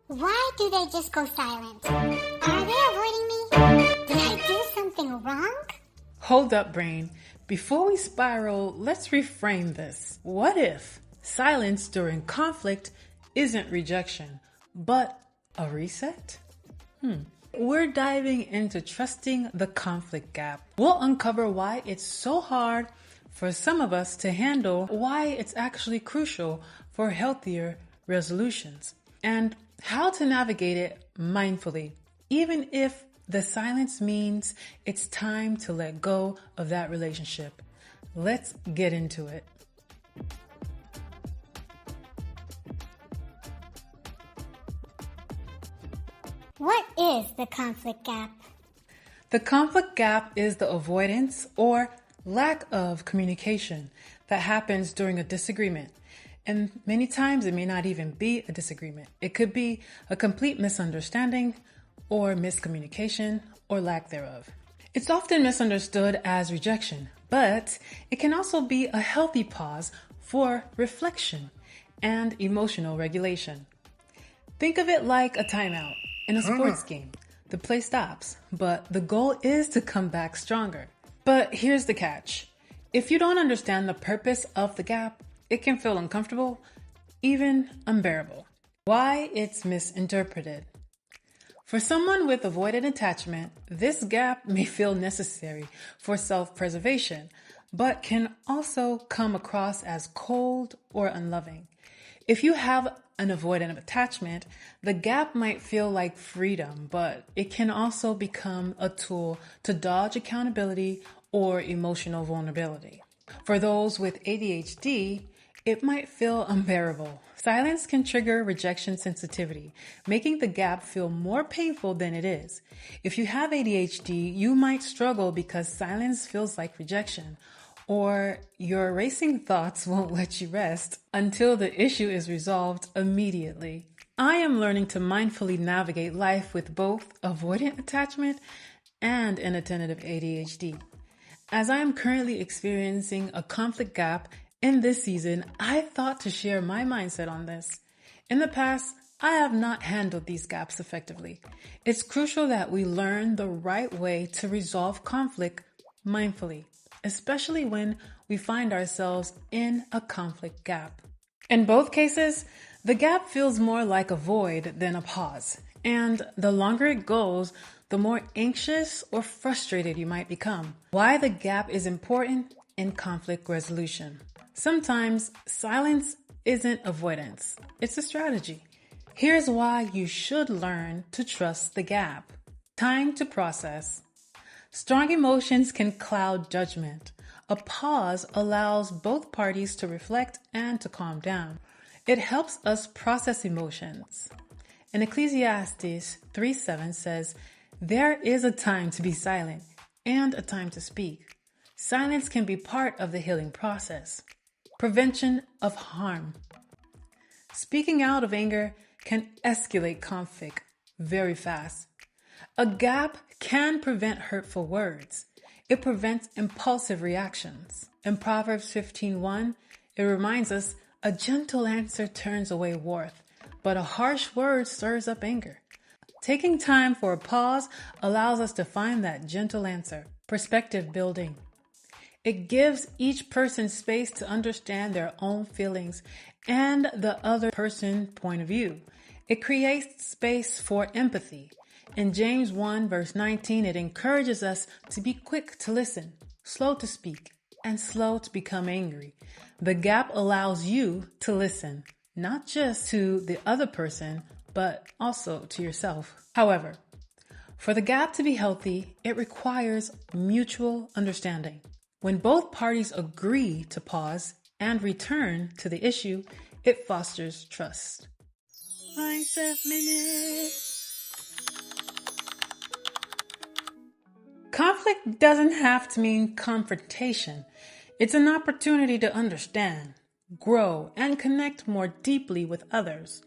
Why do they just go silent? Are they avoiding me? Did I do something wrong? Hold up, brain. Before we spiral, let's reframe this. What if silence during conflict isn't rejection, but a reset? We're diving into trusting the conflict gap. We'll uncover why it's so hard for some of us to handle, why it's actually crucial for healthier resolutions, and how to navigate it mindfully, even if the silence means it's time to let go of that relationship. Let's get into it. What is the conflict gap? The conflict gap is the avoidance or lack of communication that happens during a disagreement. And many times it may not even be a disagreement. It could be a complete misunderstanding or miscommunication or lack thereof. It's often misunderstood as rejection, but it can also be a healthy pause for reflection and emotional regulation. Think of it like a timeout in a sports game. The play stops, but the goal is to come back stronger. But here's the catch. If you don't understand the purpose of the gap, it can feel uncomfortable, even unbearable. Why it's misinterpreted. For someone with avoidant attachment, this gap may feel necessary for self-preservation, but can also come across as cold or unloving. If you have an avoidant attachment, the gap might feel like freedom, but it can also become a tool to dodge accountability or emotional vulnerability. For those with ADHD, it might feel unbearable. Silence can trigger rejection sensitivity, making the gap feel more painful than it is. If you have ADHD, you might struggle because silence feels like rejection, or your racing thoughts won't let you rest until the issue is resolved immediately. I am learning to mindfully navigate life with both avoidant attachment and inattentive ADHD. As I am currently experiencing a conflict gap in this season, I thought to share my mindset on this. In the past, I have not handled these gaps effectively. It's crucial that we learn the right way to resolve conflict mindfully, especially when we find ourselves in a conflict gap. In both cases, the gap feels more like a void than a pause. And the longer it goes, the more anxious or frustrated you might become. Why the gap is important in conflict resolution. Sometimes silence isn't avoidance. It's a strategy. Here's why you should learn to trust the gap. Time to process. Strong emotions can cloud judgment. A pause allows both parties to reflect and to calm down. It helps us process emotions. And Ecclesiastes 3:7 says, "There is a time to be silent and a time to speak." Silence can be part of the healing process. Prevention of harm. Speaking out of anger can escalate conflict very fast. A gap can prevent hurtful words. It prevents impulsive reactions. In Proverbs 15:1, it reminds us, "A gentle answer turns away wrath, but a harsh word stirs up anger." Taking time for a pause allows us to find that gentle answer. Perspective building. It gives each person space to understand their own feelings and the other person's point of view. It creates space for empathy. In James 1 verse 19, it encourages us to be quick to listen, slow to speak, and slow to become angry. The gap allows you to listen, not just to the other person, but also to yourself. However, for the gap to be healthy, it requires mutual understanding. When both parties agree to pause and return to the issue, it fosters trust. Mindset Minute. Conflict doesn't have to mean confrontation. It's an opportunity to understand, grow, and connect more deeply with others.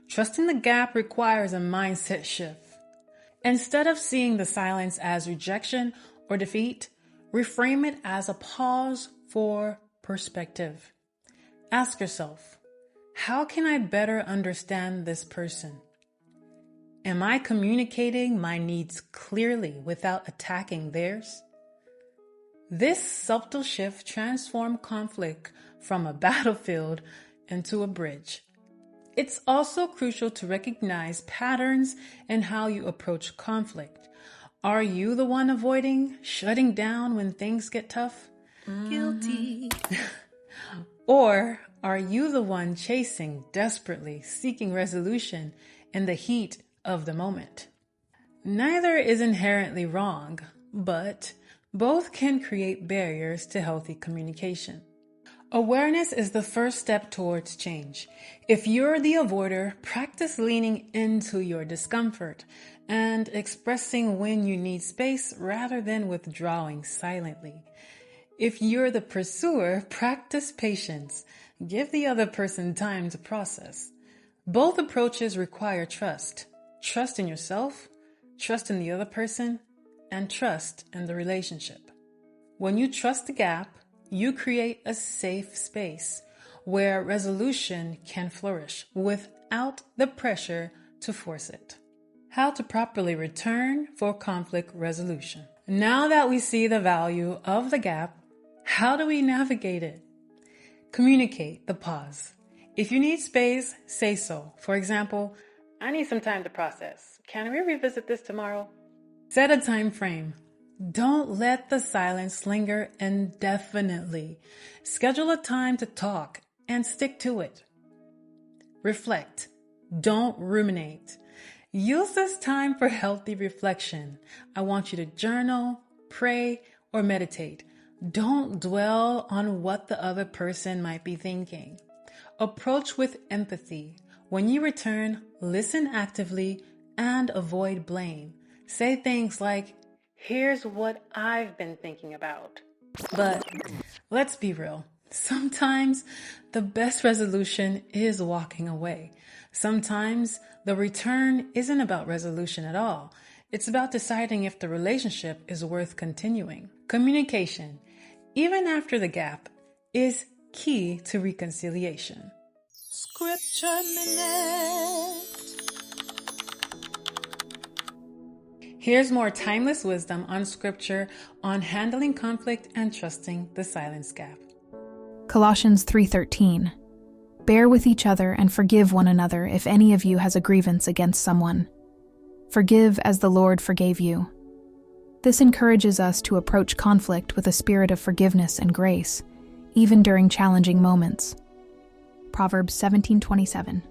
Trusting the gap requires a mindset shift. Instead of seeing the silence as rejection or defeat, reframe it as a pause for perspective. Ask yourself, how can I better understand this person? Am I communicating my needs clearly without attacking theirs? This subtle shift transforms conflict from a battlefield into a bridge. It's also crucial to recognize patterns in how you approach conflict. Are you the one avoiding, shutting down when things get tough? Guilty. Or are you the one chasing, desperately seeking resolution in the heat of the moment? Neither is inherently wrong, but both can create barriers to healthy communication. Awareness is the first step towards change. If you're the avoider, practice leaning into your discomfort and expressing when you need space rather than withdrawing silently. If you're the pursuer, practice patience. Give the other person time to process. Both approaches require trust. Trust in yourself, trust in the other person, and trust in the relationship. When you trust the gap, you create a safe space where resolution can flourish without the pressure to force it. How to properly return for conflict resolution. Now that we see the value of the gap, how do we navigate it? Communicate the pause. If you need space, say so. For example, I need some time to process. Can we revisit this tomorrow? Set a time frame. Don't let the silence linger indefinitely. Schedule a time to talk and stick to it. Reflect. Don't ruminate. Use this time for healthy reflection. I want you to journal, pray, or meditate. Don't dwell on what the other person might be thinking. Approach with empathy. When you return, listen actively and avoid blame. Say things like, here's what I've been thinking about. But let's be real. Sometimes the best resolution is walking away. Sometimes the return isn't about resolution at all. It's about deciding if the relationship is worth continuing. Communication, even after the gap, is key to reconciliation. Scripture Minute. Here's more timeless wisdom on scripture on handling conflict and trusting the silence gap. Colossians 3:13. Bear with each other and forgive one another if any of you has a grievance against someone. Forgive as the Lord forgave you. This encourages us to approach conflict with a spirit of forgiveness and grace, even during challenging moments. Proverbs 17:27.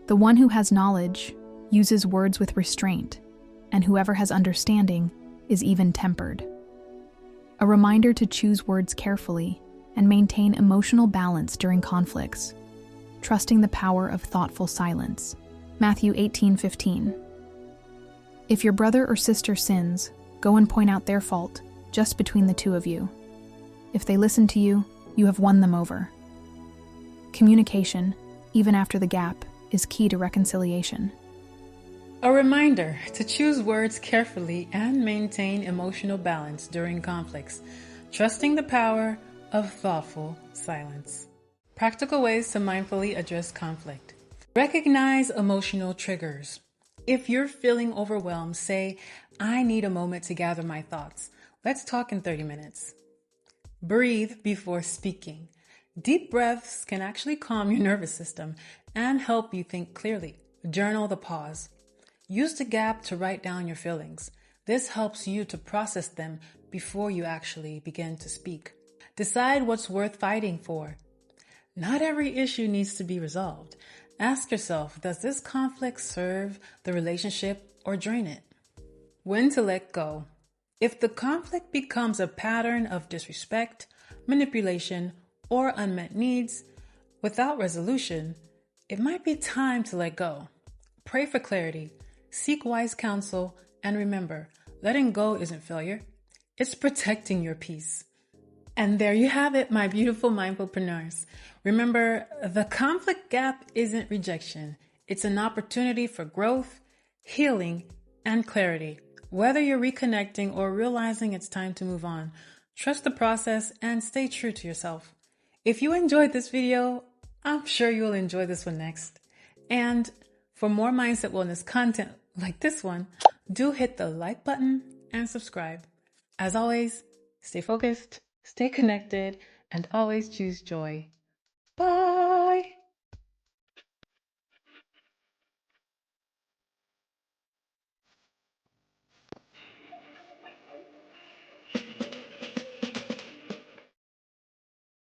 The one who has knowledge uses words with restraint, and whoever has understanding is even-tempered. A reminder to choose words carefully and maintain emotional balance during conflicts, trusting the power of thoughtful silence. Matthew 18:15. If your brother or sister sins, go and point out their fault, just between the two of you. If they listen to you, you have won them over. Communication, even after the gap, is key to reconciliation. A reminder to choose words carefully and maintain emotional balance during conflicts, trusting the power of thoughtful silence. Practical ways to mindfully address conflict. Recognize emotional triggers. If you're feeling overwhelmed, say, I need a moment to gather my thoughts. Let's talk in 30 minutes. Breathe before speaking. Deep breaths can actually calm your nervous system and help you think clearly. Journal the pause. Use the gap to write down your feelings. This helps you to process them before you actually begin to speak. Decide what's worth fighting for. Not every issue needs to be resolved. Ask yourself, does this conflict serve the relationship or drain it? When to let go. If the conflict becomes a pattern of disrespect, manipulation, or unmet needs without resolution, it might be time to let go. Pray for clarity. Seek wise counsel, and remember, letting go isn't failure. It's protecting your peace. And there you have it, my beautiful mindfulpreneurs. Remember, the conflict gap isn't rejection. It's an opportunity for growth, healing, and clarity. Whether you're reconnecting or realizing it's time to move on, trust the process and stay true to yourself. If you enjoyed this video, I'm sure you'll enjoy this one next. And For more mindset wellness content like this one, do hit the like button and subscribe. As always, stay focused, stay connected, and always choose joy. Bye.